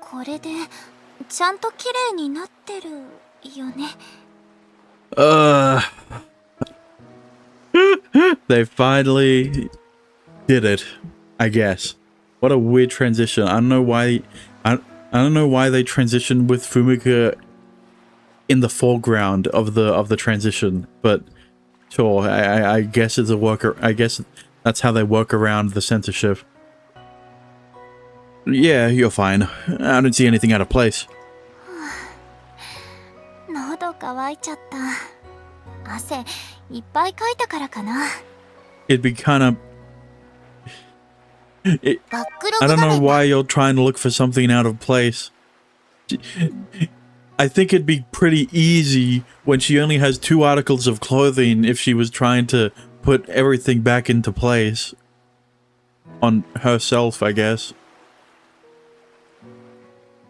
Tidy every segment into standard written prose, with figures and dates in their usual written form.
これでちゃんと綺麗になってるよね。They finally did it, I guess. What a weird transition. I don't know why they transitioned with Fumika in the foreground of the transition, but sure, I guess it's a worker. I guess that's how they work around the censorship. Yeah, you're fine. I don't see anything out of place. 喉乾いちゃった。汗いっぱいかいたからかな。It'd be kind of... I don't know why you're trying to look for something out of place. I think it'd be pretty easy when she only has 2 articles of clothing if she was trying to put everything back into place. On herself, I guess.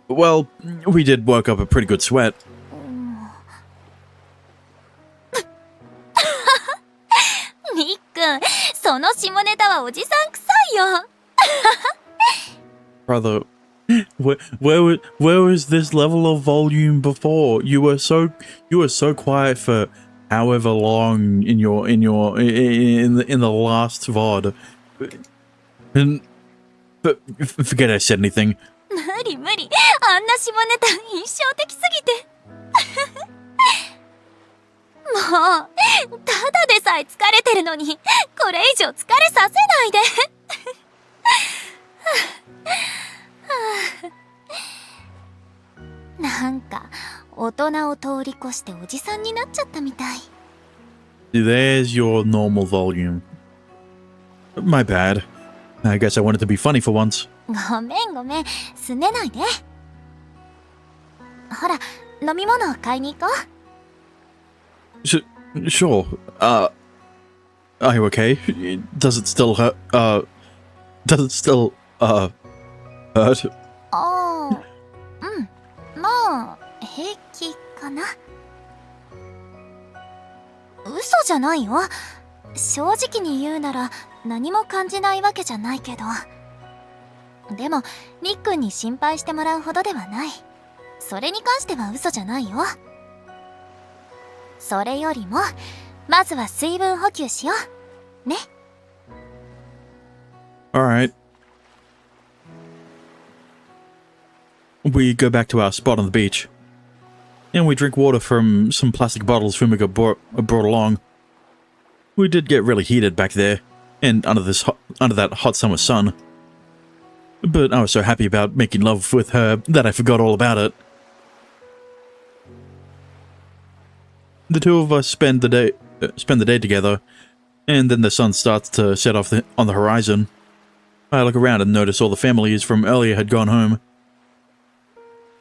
Well, we did work up a pretty good sweat. Nick, その下ネタはおじさん臭いよ。Brother, where was this level of volume before? You were so quiet for however long in the last VOD. But forget I said anything. 無理無理、あんな下ネタ印象的すぎて。もうただでさえ疲れてるのにこれ以上疲れさせないで。なんか大人を通り越しておじさんになっちゃったみたい。There's your normal volume. My bad. I guess I wanted to be funny for once. ごめんごめん、すねないで。ほら、飲み物を買いに行こう。Sure. Are you okay? Does it still hurt? Does it still hurt? ああ、うん、まあ平気かな。嘘じゃないよ。正直に言うなら何も感じないわけじゃないけど。でもりっくんに心配してもらうほどではない。それに関しては嘘じゃないよ。それよりもまずは水分補給しようね。 Alright. We go back to our spot on the beach. And we drink water from some plastic bottles Fumika brought along. We did get really heated back there, and under that hot summer sun. But I was so happy about making love with her that I forgot all about it. The two of us spend the day together, and then the sun starts to set off on the horizon. I look around and notice all the families from earlier had gone home.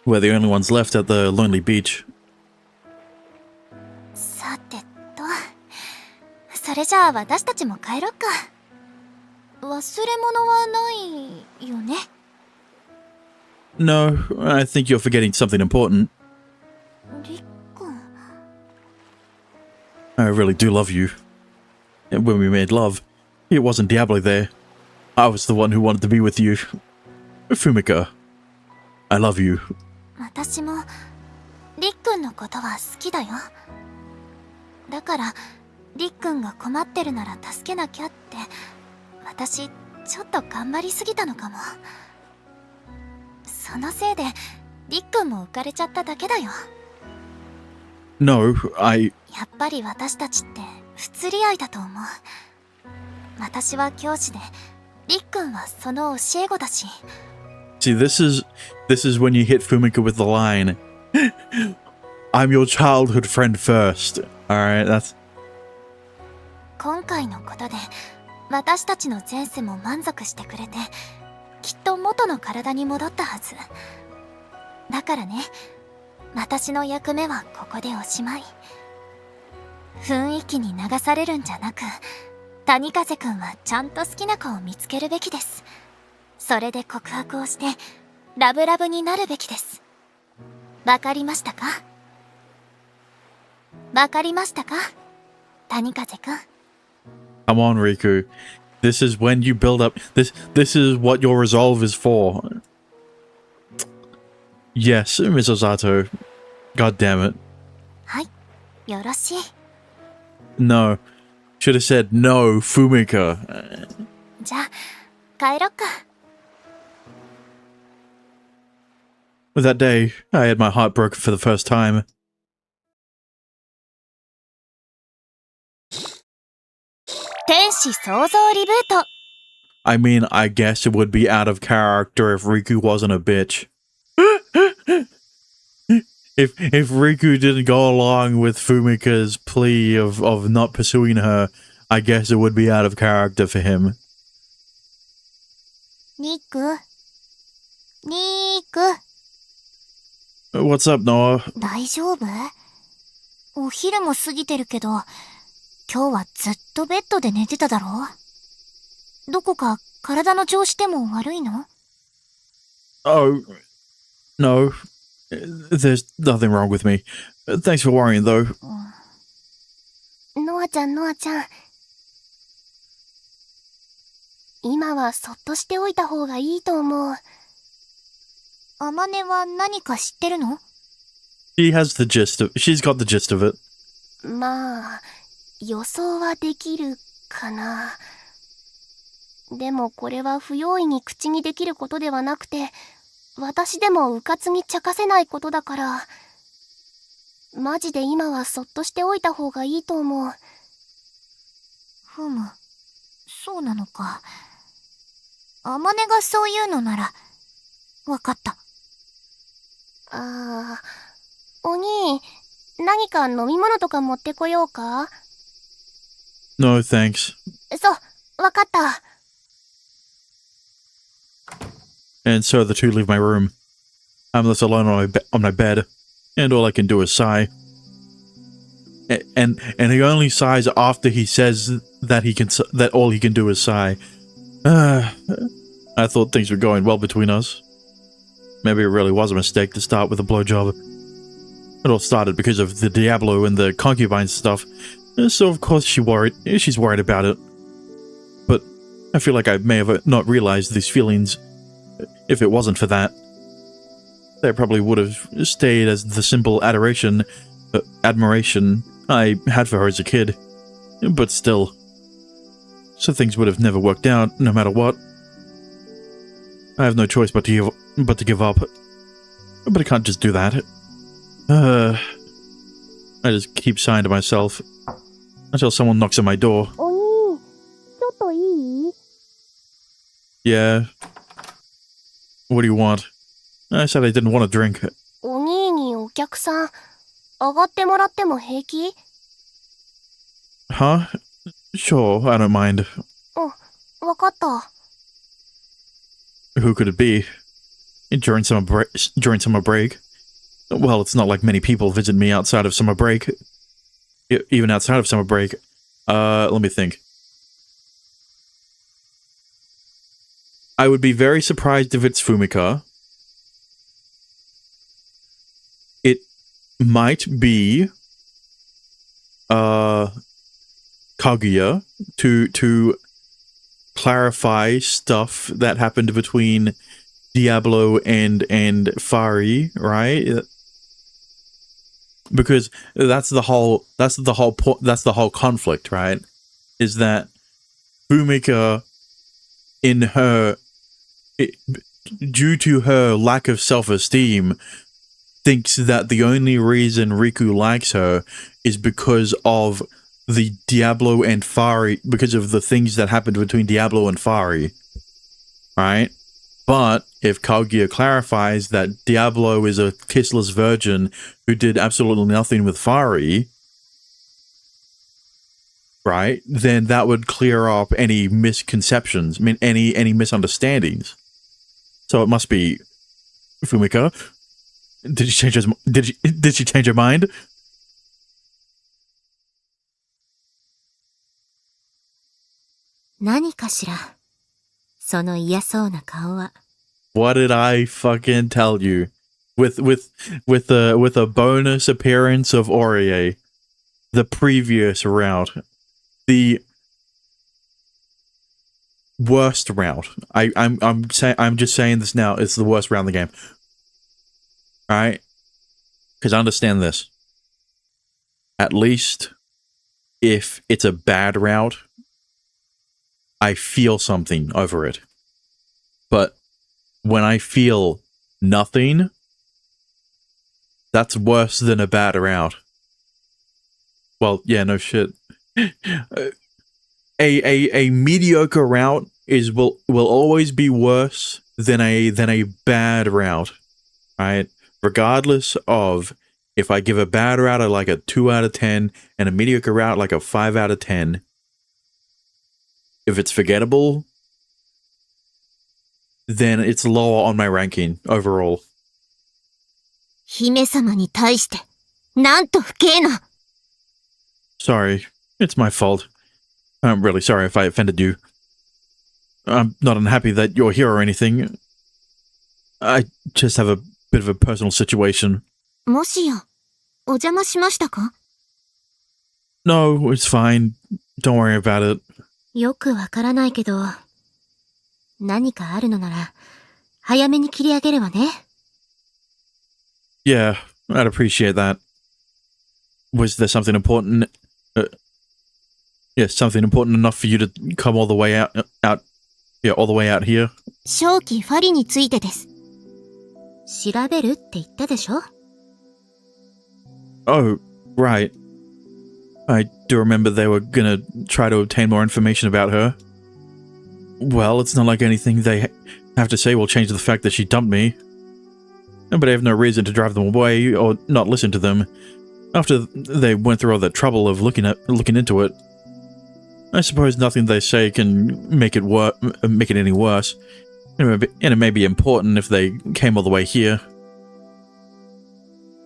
We're the only ones left at the lonely beach. さてと、それじゃあ私たちも帰ろっか。忘れ物はないよね。No, I think you're forgetting something important. りっくん。I really do love you. And when we made love, it wasn't Diablo there. I was the one who wanted to be with you. Fumika, I love you. 私もりっくんのことは好きだよ。だからりっくんが困ってるなら助けなきゃって、私ちょっと頑張りすぎたのかも。そのせいでりっくんも浮かれちゃっただけだよ。 No, やっぱり私たちって不釣り合いだと思う。私は教師でりっくんはその教え子だし。See, this is when you hit Fumika with the line, I'm your childhood friend first. Alright, that's... 今回のことで私たちの前世も満足してくれて、きっと元の体に戻ったはず。だからね、私の役目はここでおしまい。雰囲気に流されるんじゃなく、谷風くんはちゃんと好きな子を見つけるべきです。それで告白をしてラブラブになるべきです。わかりましたか？わかりましたか？谷風くん。 Come on, Riku. This is when you build up... This is what your resolve is for. Yes, Miss Osato. God damn it. はい、よろしい。 No. Should have said no, Fumika. じゃあ帰ろっか。 That day, I had my heart broken for the first time. 天使創造リブート。 I mean, I guess it would be out of character if Riku wasn't a bitch. If Riku didn't go along with Fumika's plea of not pursuing her, I guess it would be out of character for him. ニック、ニック、 What's up, Noah? 大丈夫？お昼も過ぎてるけど、今日はずっとベッドで寝てただろ？どこか体の調子でも悪いの？ Oh, no. There's nothing wrong with me. Thanks for worrying, though. ノアちゃん、ノアちゃん。今はそっとしておいた方がいいと思う。あまねは何か知ってるの？ She's got the gist of it. まあ、予想はできるかな。でもこれは不用意に口にできることではなくて、私でもうかつに茶化せないことだから、マジで今はそっとしておいた方がいいと思う。ふむ、そうなのか。あまねがそういうのなら、わかった。お兄、何か飲み物とか持ってこようか？ No, thanks. そう、わかった。 And so the two leave my room. I'm left alone on my bed, and all I can do is sigh. And he only sighs after he says that all he can do is sigh. I thought things were going well between us. Maybe it really was a mistake to start with a blowjob. It all started because of the Diablo and the concubine stuff, so of course she's worried about it. But I feel like I may have not realized these feelings if it wasn't for that. They probably would have stayed as the simple admiration I had for her as a kid. But still. So things would have never worked out, no matter what. I have no choice but to give up. But I can't just do that. I just keep sighing to myself until someone knocks on my door. お兄、ちょっといい？ Yeah. What do you want? I said I didn't want a drink. お兄にお客さん、上がってもらっても平気？ Huh? Sure, I don't mind. わかった。 Who could it be? During summer break? Well, it's not like many people visit me outside of summer break. Even outside of summer break. Let me think. I would be very surprised if it's Fumika. It might be Kaguya to clarify stuff that happened between Diablo and Fari, right? Because that's the whole conflict, right? Is that Fumika, due to her lack of self-esteem, thinks that the only reason Riku likes her is because of the Diablo and Fari, because of the things that happened between Diablo and Fari, right? But if Kaguya clarifies that Diablo is a kissless virgin who did absolutely nothing with Fari, right, then that would clear up any misconceptions, I mean, any misunderstandings. So it must be Fumika. Did she change her mind? 何かしら、その嫌そうな顔は。 What did I fucking tell you? With a bonus appearance of Aurier, the previous route, the worst route. I'm just saying this now. It's the worst round in the game. Alright? Because understand this. At least if it's a bad route, I feel something over it. But when I feel nothing, that's worse than a bad route. Well, yeah, no shit. A mediocre route will always be worse than a bad route, right? Regardless of if I give a bad route like a 2 out of 10 and a mediocre route like a 5 out of 10, if it's forgettable, then it's lower on my ranking overall. 姫様に対して、なんと不敬な。Sorry, it's my fault. I'm really sorry if I offended you. I'm not unhappy that you're here or anything. I just have a bit of a personal situation. もしや、お邪魔しましたか？ No, it's fine. Don't worry about it. よくわからないけど、何かあるのなら、早めに切り上げればね。Yeah, I'd appreciate that. Was there something important? Something important enough for you to come all the way out, all the way out here? 正気ファリについてです。調べるって言ったでしょ？ Oh, right. I do remember they were gonna try to obtain more information about her. Well, it's not like anything they have to say will change the fact that she dumped me. But I have no reason to drive them away or not listen to them after they went through all the trouble of looking into it. I suppose nothing they say can make it any worse, and it may be important if they came all the way here.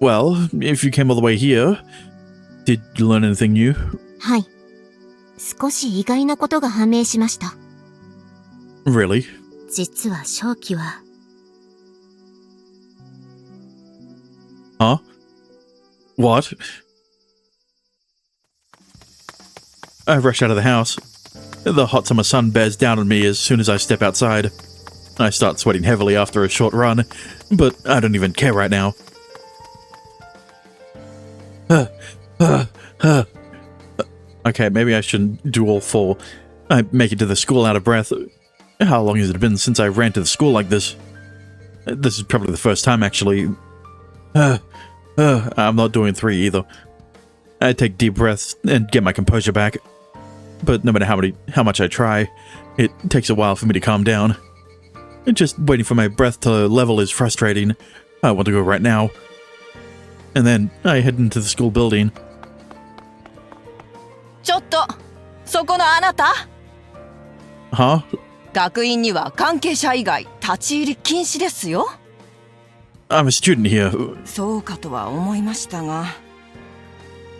Well, if you came all the way here, did you learn anything new? はい。少し意外なことが判明しました。Really? 実は正気は。Huh? What? I rush out of the house. The hot summer sun bears down on me as soon as I step outside. I start sweating heavily after a short run, but I don't even care right now. Okay, maybe I shouldn't do all four. I make it to the school out of breath. How long has it been since I ran to the school like this? This is probably the first time, actually. I'm not doing 3 either. I take deep breaths and get my composure back. But no matter how much I try, it takes a while for me to calm down. And just waiting for my breath to level is frustrating. I want to go right now. And then I head into the school building. ちょっと、そこのあなた。 Huh? 学院には関係者以外立ち入り禁止ですよ。 I'm a student here. そうかとは思いましたが、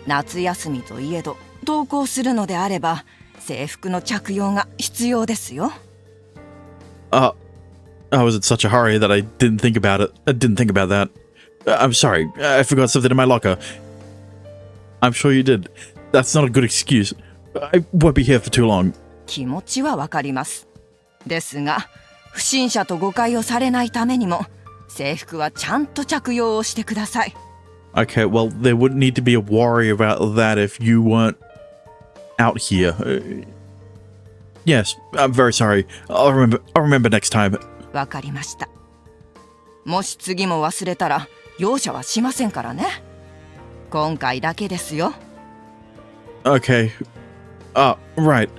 夏休みといえど登校するのであれば制服の着用が必要ですよ。I was in such a hurry that I didn't think about it. I didn't think about that. I'm sorry. I forgot something in my locker. I'm sure you did. That's not a good excuse. I won't be here for too long. 気持ちはわかります。ですが、不審者と誤解をされないためにも制服はちゃんと着用をしてください。Okay, well, there wouldn't need to be a worry about that if you weren't out here. Yes, I'm very sorry. I'll remember next time. わかりました。もし次も忘れたら容赦はしませんからね。今回だけですよ。Okay. Right.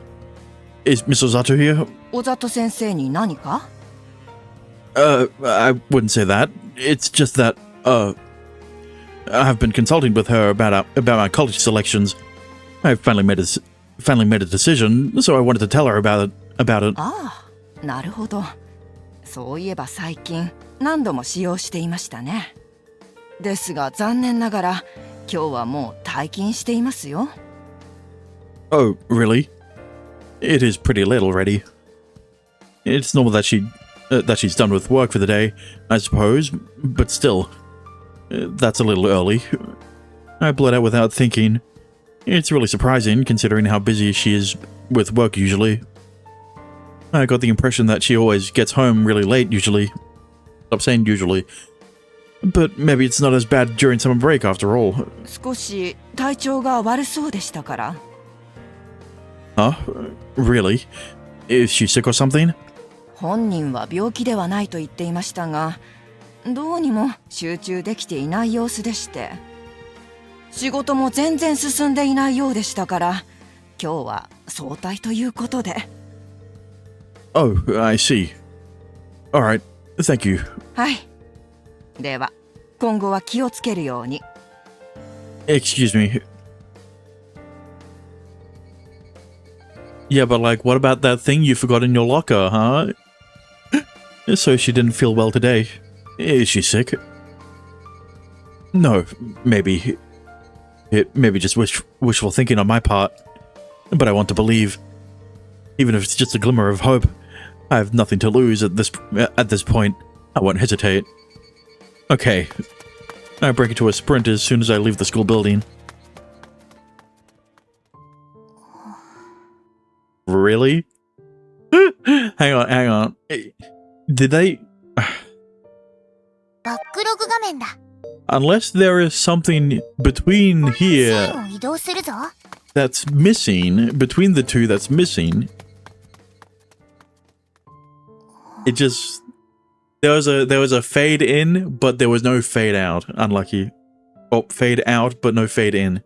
Is Miss Ozato here? 小里先生に何か？ I wouldn't say that. It's just that, I've been consulting with her about my college selections. I finally made a decision, so I wanted to tell her about it. ああ、なるほど。そういえば最近何度も使用していましたね。ですが残念ながら今日はもう退勤していますよ。Oh, really? It is pretty late already. It's normal that she's done with work for the day, I suppose, but still, that's a little early. I blurt out without thinking. It's really surprising considering how busy she is with work usually. I got the impression that she always gets home really late usually. Stop saying usually. But maybe it's not as bad during summer break after all. 少し体調が悪そうでしたから。 Huh? Really? Is she sick or something? 本人は病気ではないと言っていましたが、どうにも集中できていない様子でして、仕事も全然進んでいないようでしたから、今日は早退ということで。 Oh, I see. Alright, thank you. はい。では今後は気をつけるように。 Excuse me. Yeah, but like, what about that thing you forgot in your locker, huh? So she didn't feel well today. Is she sick? No, maybe. It maybe just wishful thinking on my part. But I want to believe. Even if it's just a glimmer of hope. I have nothing to lose at this point. I won't hesitate. Okay. I break into a sprint as soon as I leave the school building. Really? hang on. Did they... バックログ画面だ。 Unless there is something between 線 here を移動するぞ。 that's missing, between the two that's missing. It just... There was a fade in, but there was no fade out. Unlucky. Oh, fade out, but no fade in.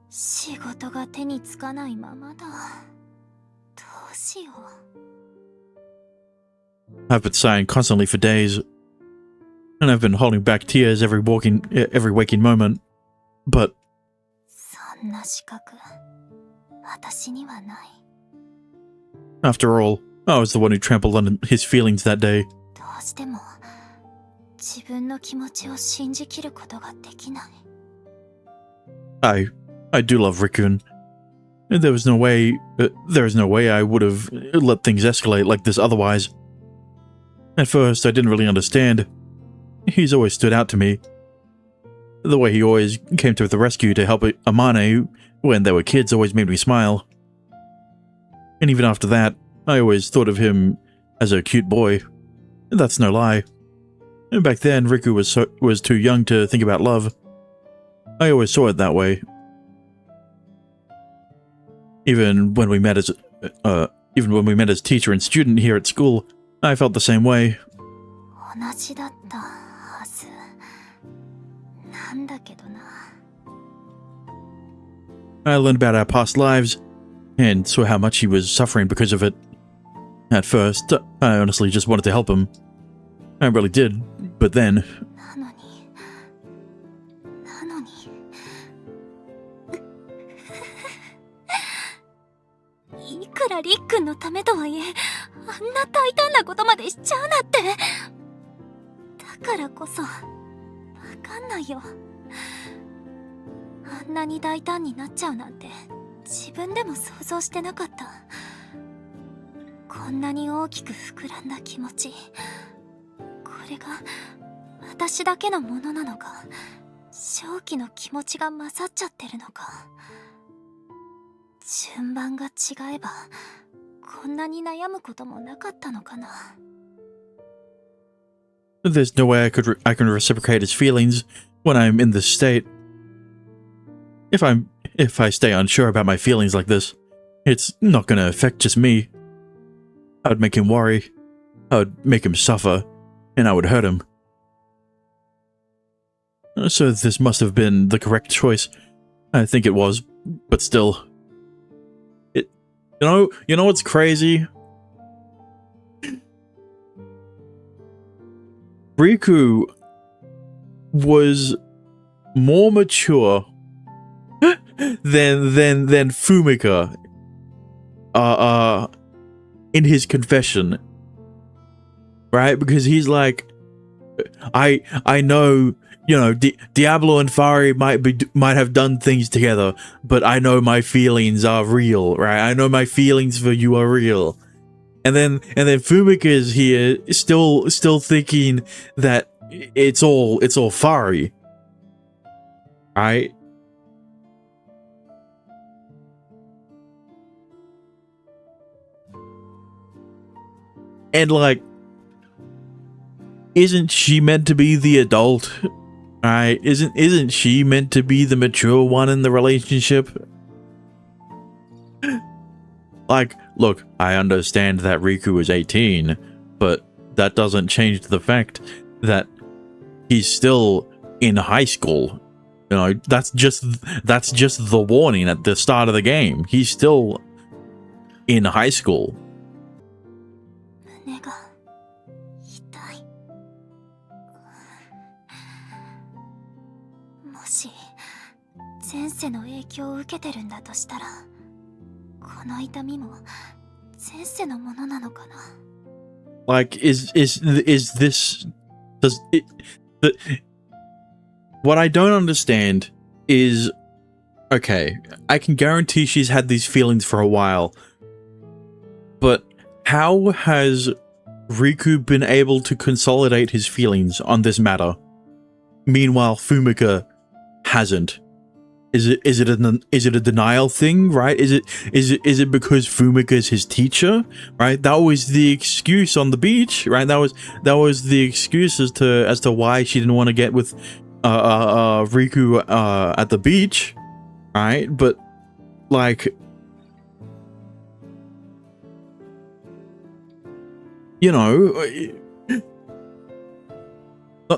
仕事が手につかないままだ。どうしよう。 I've been sighing constantly for days, and I've been holding back tears every waking moment. But そんな資格、私にはない。 after all, I was the one who trampled on his feelings that day. どうしても自分の気持ちを信じきることができない。 I do love Rikun. There is no way I would have let things escalate like this otherwise. At first, I didn't really understand. He's always stood out to me. The way he always came to the rescue to help Amane when they were kids always made me smile. And even after that, I always thought of him as a cute boy. That's no lie. Back then, Riku was too young to think about love. I always saw it that way. Even when we met as teacher and student here at school, I felt the same way. 同じだったはず。なんだけどな。 I learned about our past lives, and saw how much he was suffering because of it. At first, I honestly just wanted to help him. I really did, but then... なのにいくらりっくんのためとはいえ、あんな大胆なことまでしちゃうなんて。だからこそ、わかんないよ。あんなに大胆になっちゃうなんて、自分でも想像してなかった。こんなに大きく膨らんだ気持ち、これが私だけのものなのか、正気の気持ちが混ざっちゃってるのか。順番が違えばこんなに悩むこともなかったのかな。 There's no way I can reciprocate his feelings when I'm in this state. If I stay unsure about my feelings like this, it's not gonna affect just me. I would make him worry, I would make him suffer, and I would hurt him. So this must have been the correct choice. I think it was, but still. You know what's crazy? Riku was more mature than Fumika in his confession, right? Because he's like, I know, you know, Diablo and Fari might have done things together, but I know my feelings are real, right? I know my feelings for you are real. And then Fumika is here, still thinking that it's all Fari, right? And like, isn't she meant to be the adult? Right? Isn't she meant to be the mature one in the relationship? Like, look, I understand that Riku is 18, but that doesn't change the fact that he's still in high school. You know, that's just the warning at the start of the game. He's still in high school. 胸が痛い。もし前世の影響を受けてるんだとしたら、この痛みも前世のものなのかな。Like, is this, does it, what I don't understand is, okay, I can guarantee she's had these feelings for a while, but how has Riku been able to consolidate his feelings on this matter? Meanwhile, Fumika hasn't. Is it a denial thing, right? Is it because Fumika is his teacher, right? That was the excuse on the beach, right? That was the excuse as to why she didn't want to get with Riku at the beach, right? But like, you know,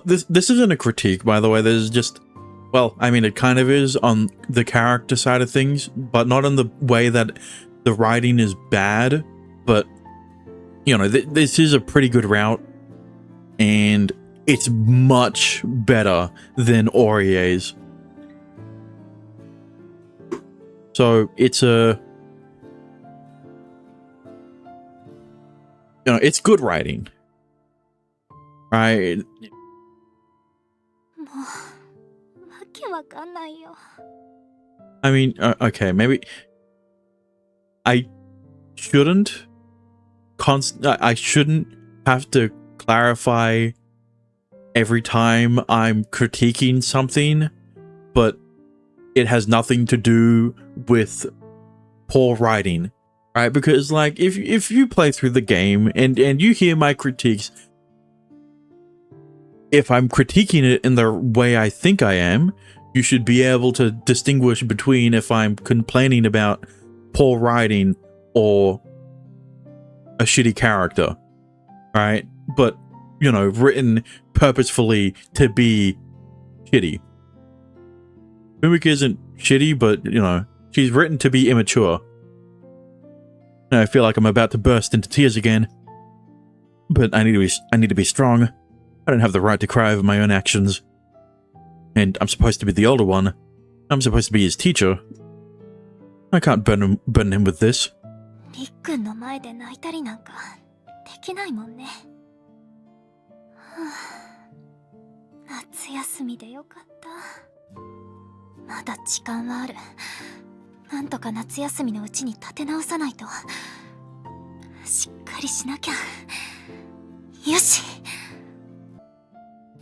this isn't a critique, by the way. There's just, well, I mean, it kind of is on the character side of things, but not in the way that the writing is bad. But, you know, this is a pretty good route, and it's much better than Aurier's. So it's a, you know, it's good writing, right? もうわけわかんないよ。 I mean, okay, maybe I shouldn't have to clarify every time I'm critiquing something, but it has nothing to do with poor writing, right? Because like, if you play through the game and you hear my critiques, if I'm critiquing it in the way I think I am, you should be able to distinguish between if I'm complaining about poor writing or a shitty character, right? But, you know, written purposefully to be shitty. Fumika isn't shitty, but, you know, she's written to be immature. I feel like I'm about to burst into tears again. But I need to be strong. I don't have the right to cry over my own actions. And I'm supposed to be the older one. I'm supposed to be his teacher. I can't burden him with this. りっくんの前で泣いたりなんかできないもんね。はあ、夏休みでよかった。まだ時間はある。なんとか夏休みのうちに立て直さないと。しっかりしなきゃ。よし。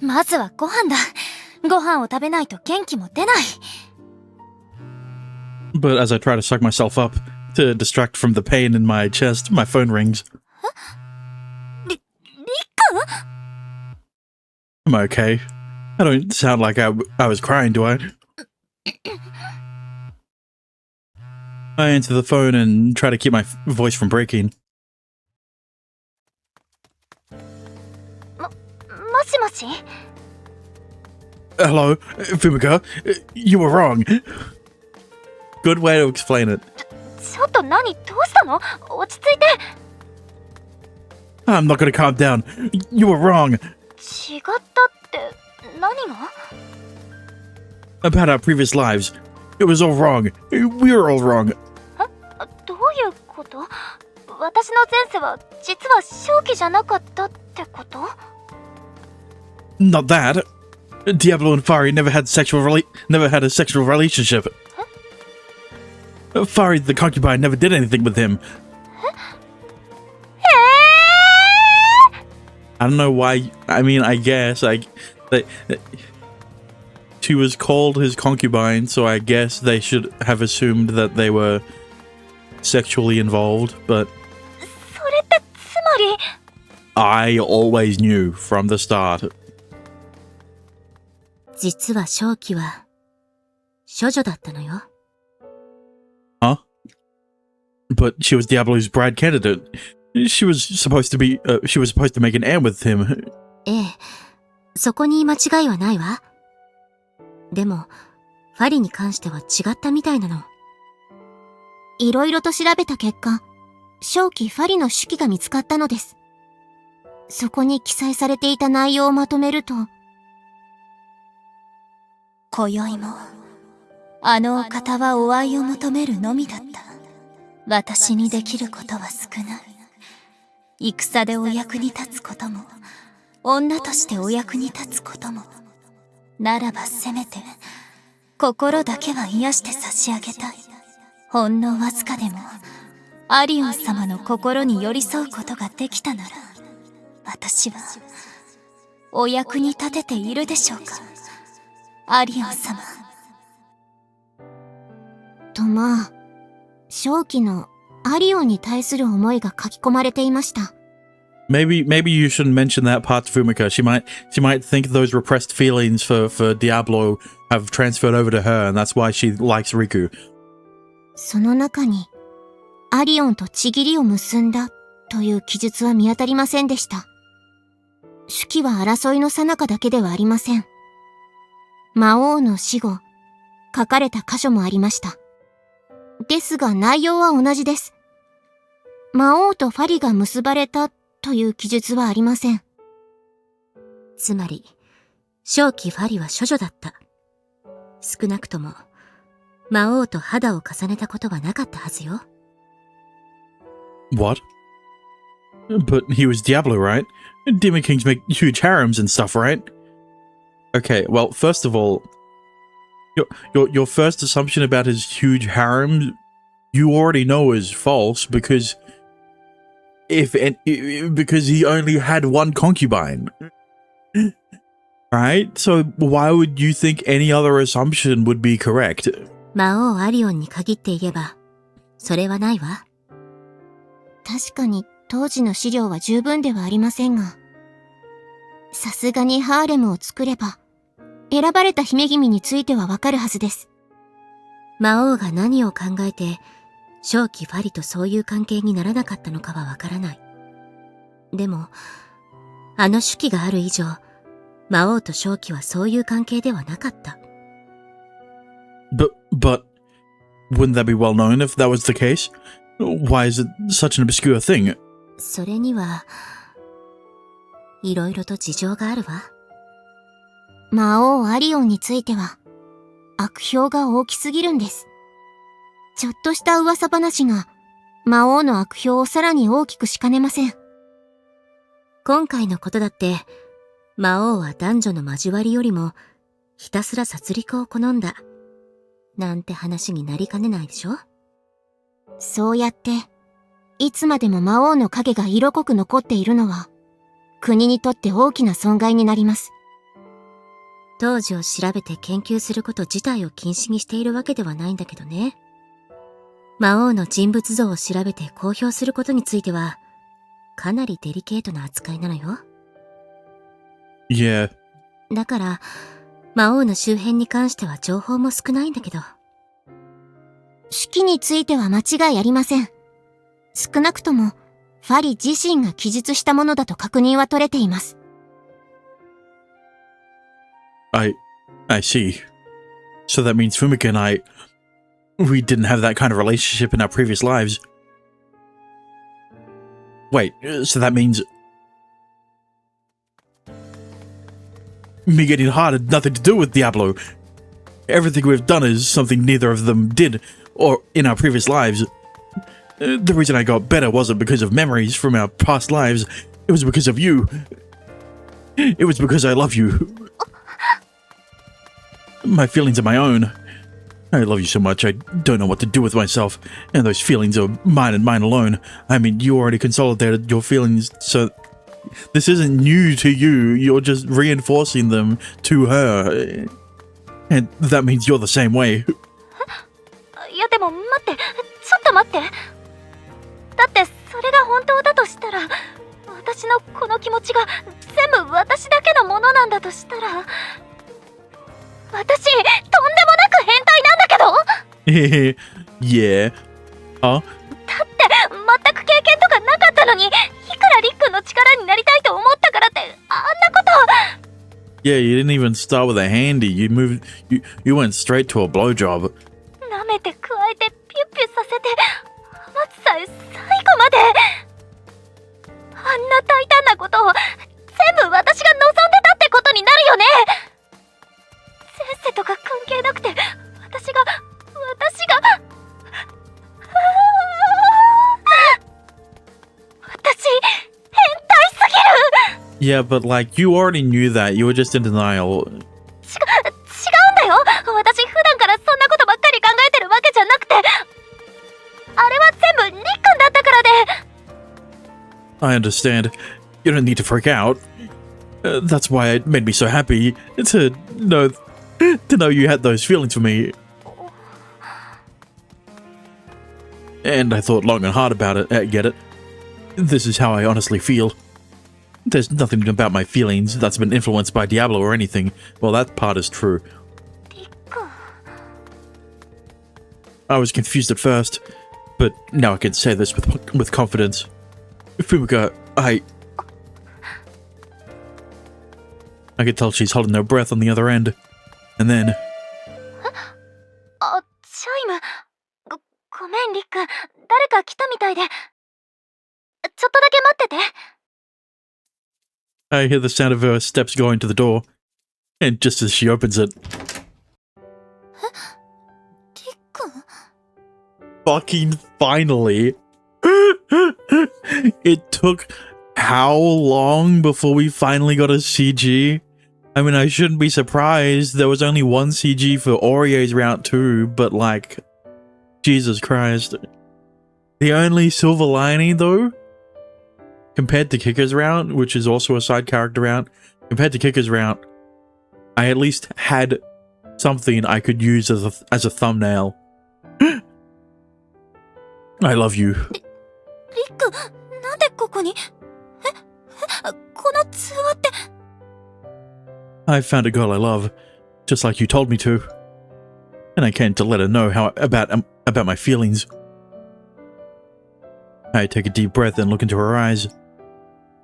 まずはご飯だ。ご飯を食べないと元気も出ない。But as I try to suck myself up to distract from the pain in my chest, my phone rings. りっくん？ I'm okay. I don't sound like I was crying, do I? I answer the phone and try to keep my voice from breaking. もしもし？ Hello, Fumika. You were wrong. Good way to explain it. ちょっと何？どうしたの？落ち着いて。 I'm not gonna calm down. You were wrong. 違ったって何が？ About our previous lives. It was all wrong. We were all wrong. どういうこと？私の前世は実は正気じゃなかったってこと？ Not that. Diablo and Fari never had a sexual relationship. Fari the concubine never did anything with him. I don't know why. I mean, I guess she was called his concubine, so I guess they should have assumed that they were sexually involved, but それってつまり I always knew from the start. 実は正気は処女だったのよ。Huh? But she was Diablo's bride candidate. She was supposed to make an heir with him. ええ、そこに間違いはないわ。でも、ファリに関しては違ったみたいなの。いろいろと調べた結果、正気ファリの手記が見つかったのです。そこに記載されていた内容をまとめると、今宵も、あのお方はお愛を求めるのみだった。私にできることは少ない。戦でお役に立つことも、女としてお役に立つことも、ならばせめて、心だけは癒して差し上げたい。ほんのわずかでも、アリオン様の心に寄り添うことができたなら、私は、お役に立てているでしょうか、アリオン様。とまあ、正気のアリオンに対する思いが書き込まれていました。Maybe you shouldn't mention that part to Fumika. She might think those repressed feelings for Diablo have transferred over to her, and that's why she likes Riku. その中に、アリオンと契りを結んだという記述は見当たりませんでした。手記は争いの最中だけではありません。魔王の死後、書かれた箇所もありました。ですが内容は同じです。魔王とファリが結ばれたという記述はありません。つまり、正気ファリは処女だった。少なくとも、魔王と肌を重ねたことはなかったはずよ。What? But he was Diablo, right? Demon Kings make huge harems and stuff, right? Okay, well, first of all, your first assumption about his huge harem, you already know is false because because he only had one concubine. Right? So why would you think any other assumption would be correct? 魔王アリオンに限って言えば、それはないわ。確かに当時の資料は十分ではありませんが、さすがにハーレムを作れば、選ばれた姫君についてはわかるはずです。魔王が何を考えて、正気ファリとそういう関係にならなかったのかはわからない。でも、あの手記がある以上、魔王と正気はそういう関係ではなかった。But, wouldn't that be well known if that was the case? Why is it such an obscure thing? それには、いろいろと事情があるわ。魔王アリオンについては、悪評が大きすぎるんです。ちょっとした噂話が、魔王の悪評をさらに大きくしかねません。今回のことだって、魔王は男女の交わりよりも、ひたすら殺戮を好んだ。なんて話になりかねないでしょ？そうやって、いつまでも魔王の影が色濃く残っているのは、国にとって大きな損害になります。当時を調べて研究すること自体を禁止にしているわけではないんだけどね。魔王の人物像を調べて公表することについては、かなりデリケートな扱いなのよ。Yeah. だから、魔王の周辺に関しては情報も少ないんだけど。手記については間違いありません。少なくとも、ファリ自身が記述したものだと確認は取れています。I see. So that means Fumika and we didn't have that kind of relationship in our previous lives. Wait, so that means me getting hard had nothing to do with Diablo. Everything we've done is something neither of them did, or in our previous lives. The reason I got better wasn't because of memories from our past lives. It was because of you. It was because I love you. My feelings are my own. I love you so much, I don't know what to do with myself, and those feelings are mine and mine alone. I mean, you already consolidated your feelings, so this isn't new to you, you're just reinforcing them to her. And that means you're the same way. いやでも待って、ちょっと待って。だってそれが本当だとしたら、私のこの気持ちが全部私だけのものなんだとしたら、私とんでもなく変態なんだけど。 Yeah. Huh? だって全く経験とかなかったのに、いくらりっくんの力になりたいと思ったからってあんなこと。 Yeah, you didn't even start with a handy. You went straight to a blowjob. 舐めて加えてピュッピュさせて、待つさえ最後まで。あんな大胆なことを全部私が望んでたってことになるよね。前世とか関係なくて、私が私変態すぎる。 Yeah, but like, you already knew that. You were just in denial. 違うんだよ。私普段からそんなことばっかり考えてるわけじゃなくて、あれは全部りっくんだったからで。 I understand. You don't need to freak out. That's why it made me so happy to know you had those feelings for me. And I thought long and hard about it. Get it? This is how I honestly feel. There's nothing about my feelings that's been influenced by Diablo or anything. Well, that part is true. りっくん。 I was confused at first, but now I can say this with confidence. Fumika, I could tell she's holding her breath on the other end. And then... あ、チャイム。ごめんりっくん。誰か来たみたいで。ちょっとだけ待ってて。 I hear the sound of her steps going to the door. And just as she opens it... りっくん。 Fucking finally! It took how long before we finally got a CG? I mean, I shouldn't be surprised. There was only one CG for Aurier's round 2, but like, Jesus Christ. The only silver lining though, compared to Kicker's round, which is also a side character round, compared to Kicker's round, I at least had something I could use as a thumbnail. I love you. りっくん、なんでここに？この通話って。 I found a girl I love, just like you told me to. And I came to let her know about my feelings. I take a deep breath and look into her eyes.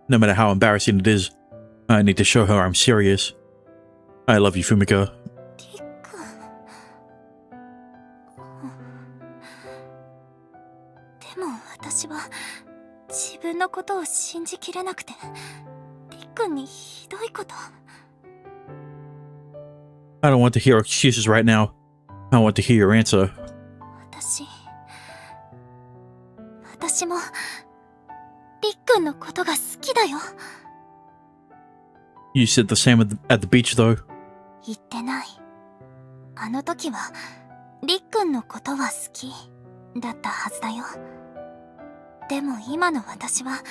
No matter how embarrassing it is, I need to show her I'm serious. I love you, Fumika. りっくん。でも私は自分のことを信じきれなくて、りっくんにひどいこと。 I don't want to hear excuses right now. I want to hear your answer. 私もりっくんのことが好きだよ。 You said the same at the beach, though. 言ってない。あの時はりっくんのことは好きだったはずだよ。でも今の私は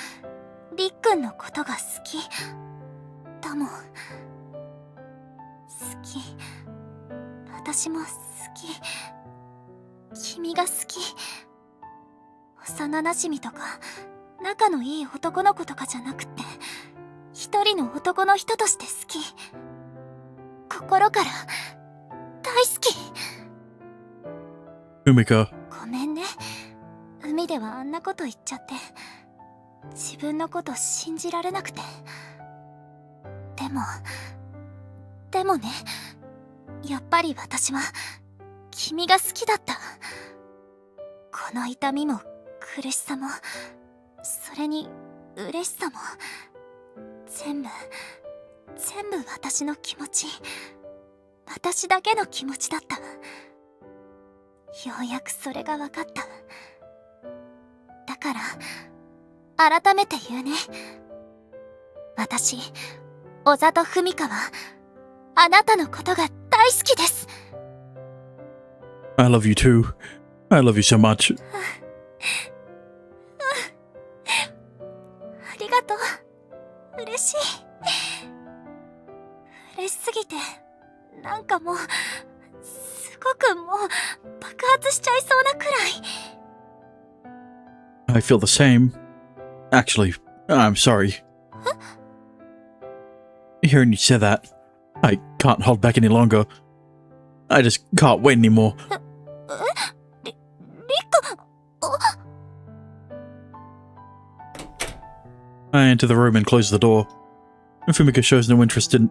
りっくんのことが好きだもん。好き。私も好き。君が好き。幼馴染とか仲のいい男の子とかじゃなくて、一人の男の人として好き。心から大好き。 Fumika. ごめんね。海ではあんなこと言っちゃって、自分のこと信じられなくて。でもね、やっぱり私は君が好きだった。この痛みも苦しさも、それに嬉しさも、全部私の気持ち。私だけの気持ちだった。ようやくそれが分かった。だから改めて言うね。私、小里文香はあなたのことが大好きです。 I love you too. I love you so much. ありがとう。嬉しい。嬉しすぎて、なんかもうすごくもう爆発しちゃいそうなくらい。 I feel the same. Actually, I'm sorry. Hearing you say that, I can't hold back any longer. I just can't wait anymore. りく、I enter the room and close the door. Fumika shows no interest in,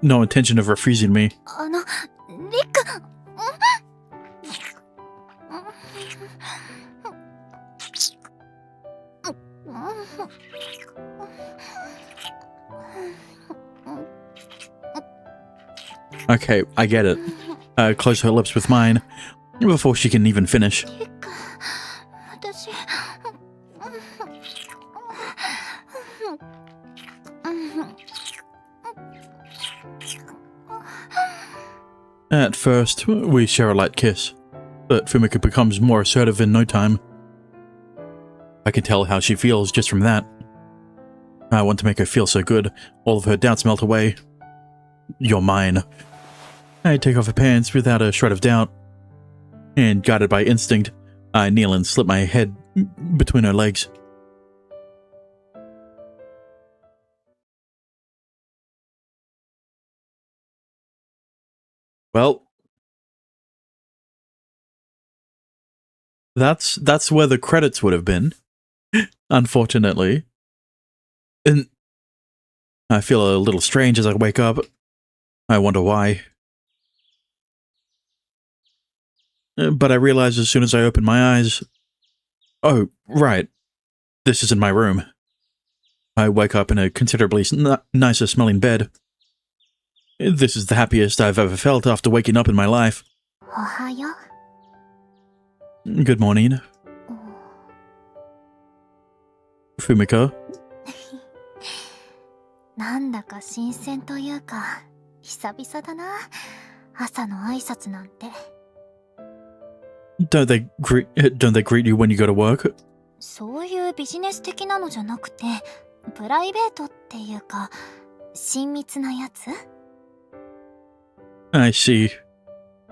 no intention of refusing me. りく、Okay, I get it. Close her lips with mine before she can even finish. りく、私、At first, we share a light kiss, but Fumika becomes more assertive in no time. I can tell how she feels just from that. I want to make her feel so good, all of her doubts melt away. You're mine. I take off her pants without a shred of doubt, and guided by instinct, I kneel and slip my head between her legs. Well, that's where the credits would have been, unfortunately. And I feel a little strange as I wake up. I wonder why. But I realize as soon as I open my eyes, oh, right, this isn't my room. I wake up in a considerably nicer smelling bed. This is the happiest I've ever felt after waking up in my life. おはよう。 Good morning, Fumika. なんだか新鮮というか、久々だな。朝の挨拶なんて。Don't they greet you when you go to work? そういうビジネス的なのじゃなくて、プライベートっていうか、親密なやつ？ I see.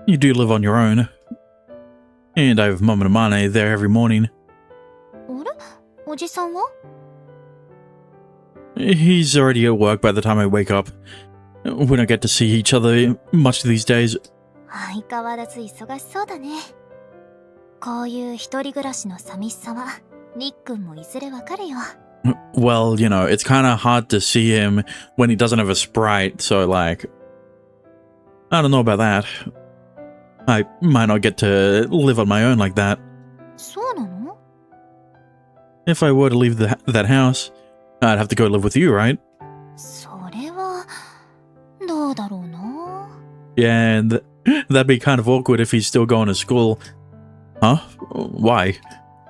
You do live on your own. And I have Mama and Mane there every morning. あれ？おじさんは？ He's already at work by the time I wake up. We don't get to see each other much these days. 相変わらず忙しそうだね。こういう一人暮らしの寂しさは、りっくんもいずれわかるよ。Well, you know, it's kind of hard to see him when he doesn't have a sprite, so like, I don't know about that. I might not get to live on my own like that. そうなの？ If I were to leave that house, I'd have to go live with you, right? それは、どうだろうな。 Yeah, and that'd be kind of awkward if he's still going to school. Huh? Why?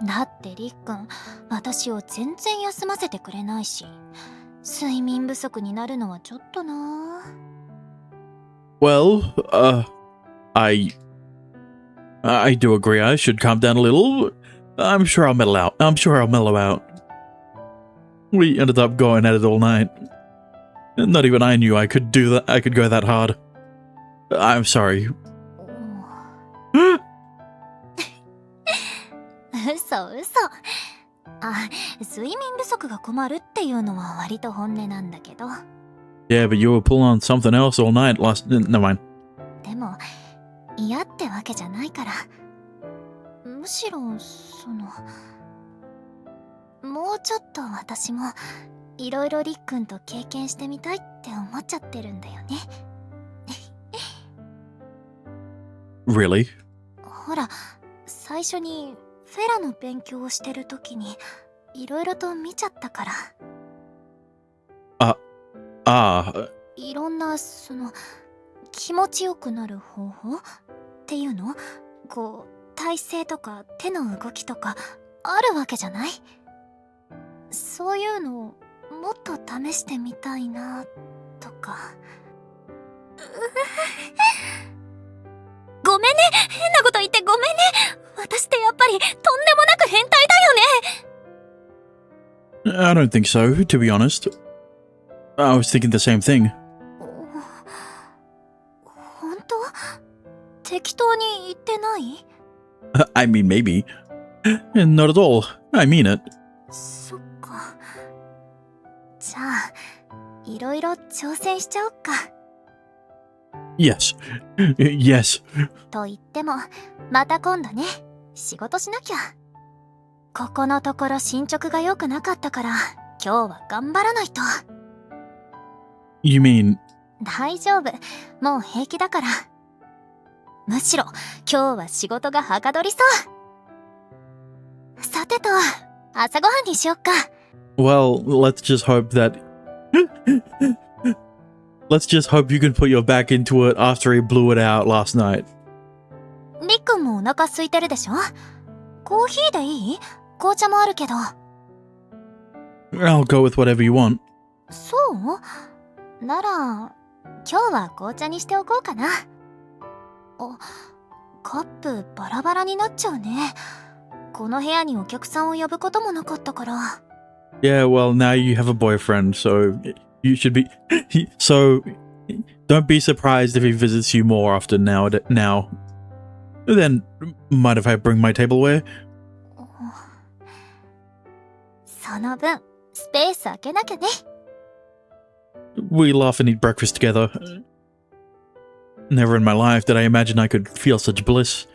だってりっくん、私を全然休ませてくれないし、睡眠不足になるのはちょっとな。 Well, I do agree I should calm down a little. I'm sure I'll mellow out. We ended up going at it all night. Not even I knew I could do that. I could go that hard. I'm sorry. 嘘嘘。あ、睡眠不足が困るっていうのは割と本音なんだけど。 Yeah, but you were pulling on something else all night last. Never mind. でも、嫌ってわけじゃないから。むしろ、もうちょっと私も、いろいろりっくんと経験してみたいって思っちゃってるんだよね。Really? ほら、最初にフェラの勉強をしてる時にいろいろと見ちゃったから。いろんな気持ちよくなる方法っていうの？こう体勢とか手の動きとかあるわけじゃない？そういうのをもっと試してみたいなとか。ごめんね、変なこと言ってごめんね。私ってやっぱりとんでもなく変態だよね。 I don't think so, to be honest. I was thinking the same thing. 本当？適当に言ってない？ I mean, maybe. Not at all. I mean it. そっか。じゃあ、いろいろ挑戦しちゃおっか。Yes. Yes. と言っても、また今度ね。仕事しなきゃ。ここのところ進捗が良くなかったから、今日は頑張らないと。You mean... 大丈夫。もう平気だから。むしろ、今日は仕事がはかどりそう。さてと、朝ごはんにしよっか。Well, let's just hope that... Let's just hope you can put your back into it after he blew it out last night. りっくんもお腹空いてるでしょ？コーヒーでいい？紅茶もあるけど。I'll go with whatever you want. そう？なら、今日は紅茶にしておこうかな。あ、カップバラバラになっちゃうね。この部屋にお客さんを呼ぶこともなかったから。Yeah, well, now you have a boyfriend, so you should be... So, don't be surprised if he visits you more often now. Then, mind if I bring my tableware? その分、スペース空けなきゃね。We laugh and eat breakfast together. Never in my life did I imagine I could feel such bliss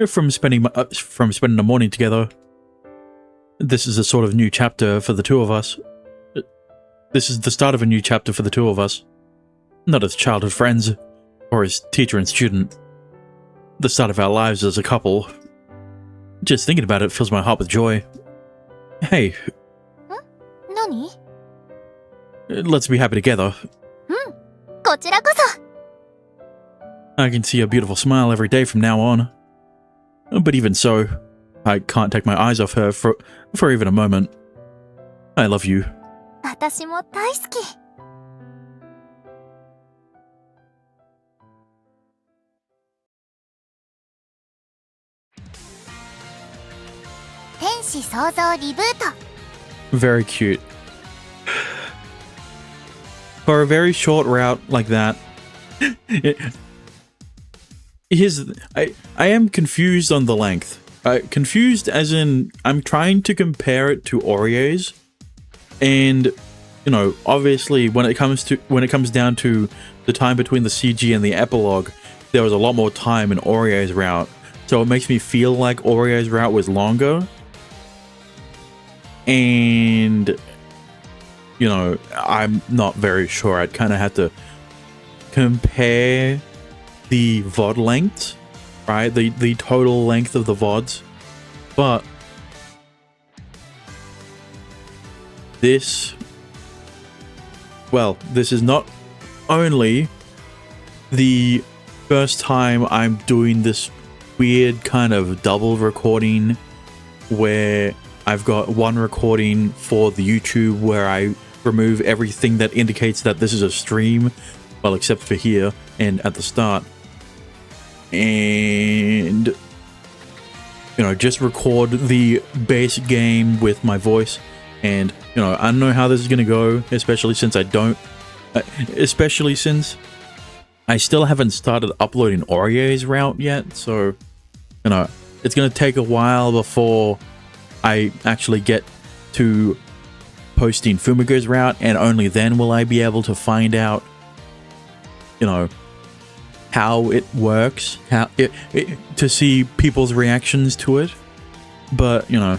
from spending the morning together. This is a sort of new chapter for the two of us. This is the start of a new chapter for the two of us. Not as childhood friends, or as teacher and student. The start of our lives as a couple. Just thinking about it fills my heart with joy. Hey. 何？ Let's be happy together. こちらこそ。 I can see your beautiful smile every day from now on. But even so, I can't take my eyes off her for even a moment. I love you. 私も大好き。天使創造リブート。 Very cute. For a very short route like that, I am confused on the length. Confused as in I'm trying to compare it to Oreos, and you know, obviously when it comes down to the time between the CG and the epilogue, there was a lot more time in Oreo's route, so it makes me feel like Oreo's route was longer. And you know, I'm not very sure. I'd kind of have to compare the VOD lengths, right? The total length of the VODs. But this, well, this is not only the first time I'm doing this weird kind of double recording where I've got one recording for the YouTube where I remove everything that indicates that this is a stream, well, except for here and at the start, and you know, just record the base game with my voice. And you know, I don't know how this is gonna go, especially since I still haven't started uploading Oreo's route yet, so you know, it's gonna take a while before I actually get to posting Fumiga's route, and only then will I be able to find out, you know, how it works, how it to see people's reactions to it. But you know,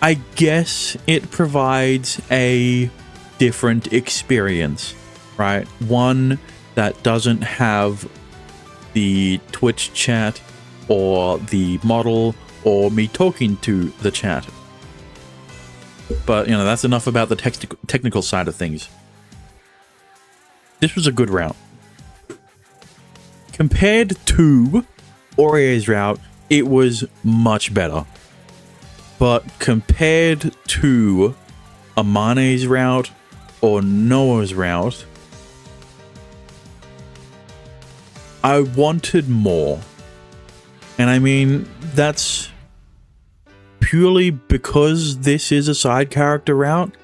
I guess it provides a different experience, right? One that doesn't have the Twitch chat or the model or me talking to the chat. But you know, that's enough about the technical side of things. This was a good route. Compared to Oreo's route, it was much better. But compared to Amane's route or Noah's route, I wanted more. And I mean, that's purely because this is a side character route,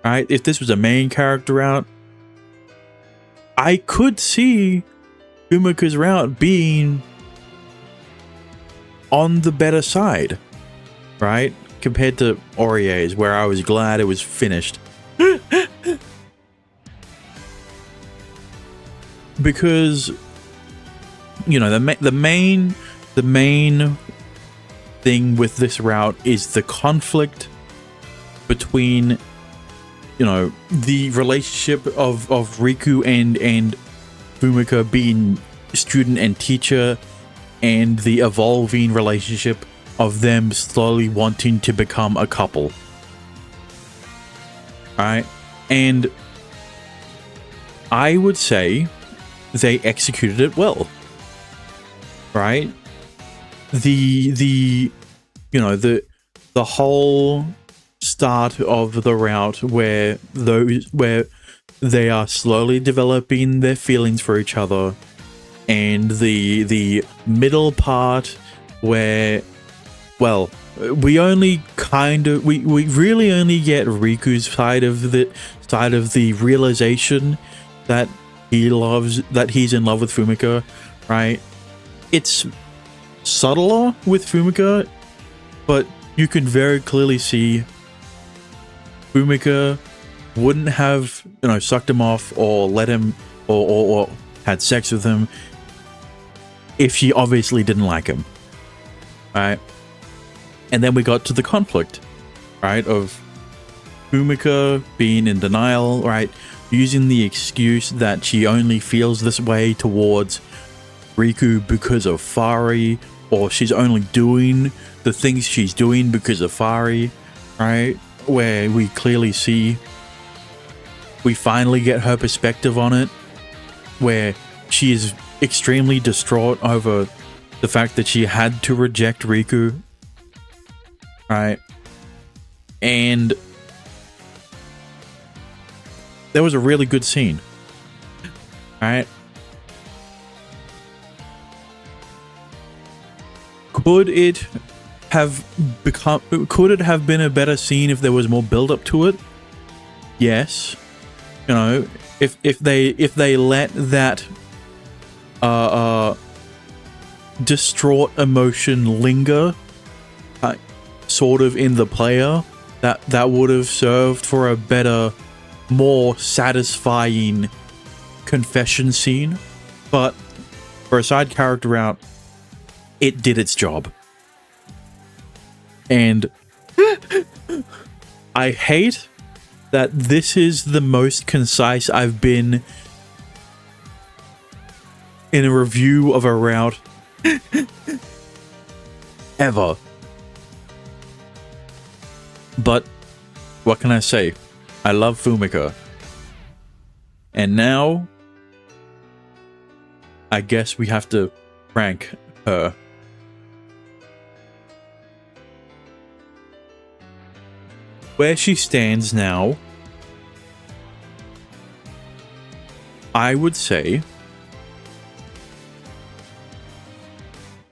right? If this was a main character route, I could see Umika's route being on the better side, right? compared to Aurier's, where I was glad it was finished. Because, you know, the main thing with this route is the conflict between, you know, the relationship of Riku and Fumika being student and teacher, and the evolving relationship of them slowly wanting to become a couple. Alright? And I would say they executed it well. Right? The you know, the whole start of the route where they are slowly developing their feelings for each other, and the middle part where, well, we really only get Riku's side of the realization that he's in love with Fumika, right? It's subtler with Fumika, but you can very clearly see Fumika wouldn't have, you know, sucked him off or let him or had sex with him if she obviously didn't like him, right? And then we got to the conflict, right, of Fumika being in denial, right, using the excuse that she only feels this way towards Riku because of Fari, or she's only doing the things she's doing because of Fari, right? Where we clearly see, we finally get her perspective on it, where she is extremely distraught over the fact that she had to reject Riku, right? And there was a really good scene, right? Could it have been a better scene if there was more build up to it? Yes. You know, if they let that distraught emotion linger, sort of in the player, that would have served for a better, more satisfying confession scene. But for a side character route, it did its job. And I hate that this is the most concise I've been in a review of a route ever. But what can I say? I love Fumika. And now I guess we have to rank her. Where she stands now, I would say,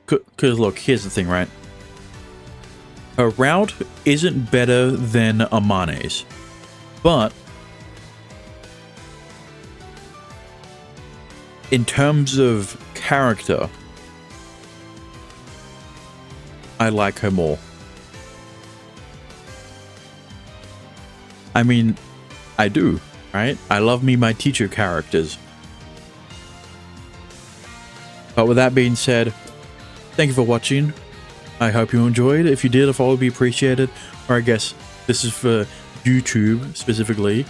because look, here's the thing, right? Her route isn't better than Amane's, but in terms of character, I like her more. I mean, I do, right? I love me my teacher characters. But with that being said, thank you for watching. I hope you enjoyed. If you did, a follow would be appreciated. Or I guess this is for YouTube specifically.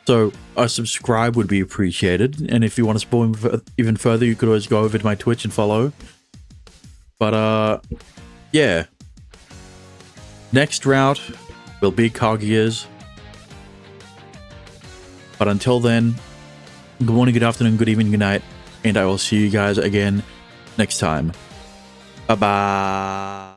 So a subscribe would be appreciated. And if you want to support me even further, you could always go over to my Twitch and follow. But yeah. Next route will be Kaguya's. But until then, good morning, good afternoon, good evening, good night, and I will see you guys again next time. Bye-bye.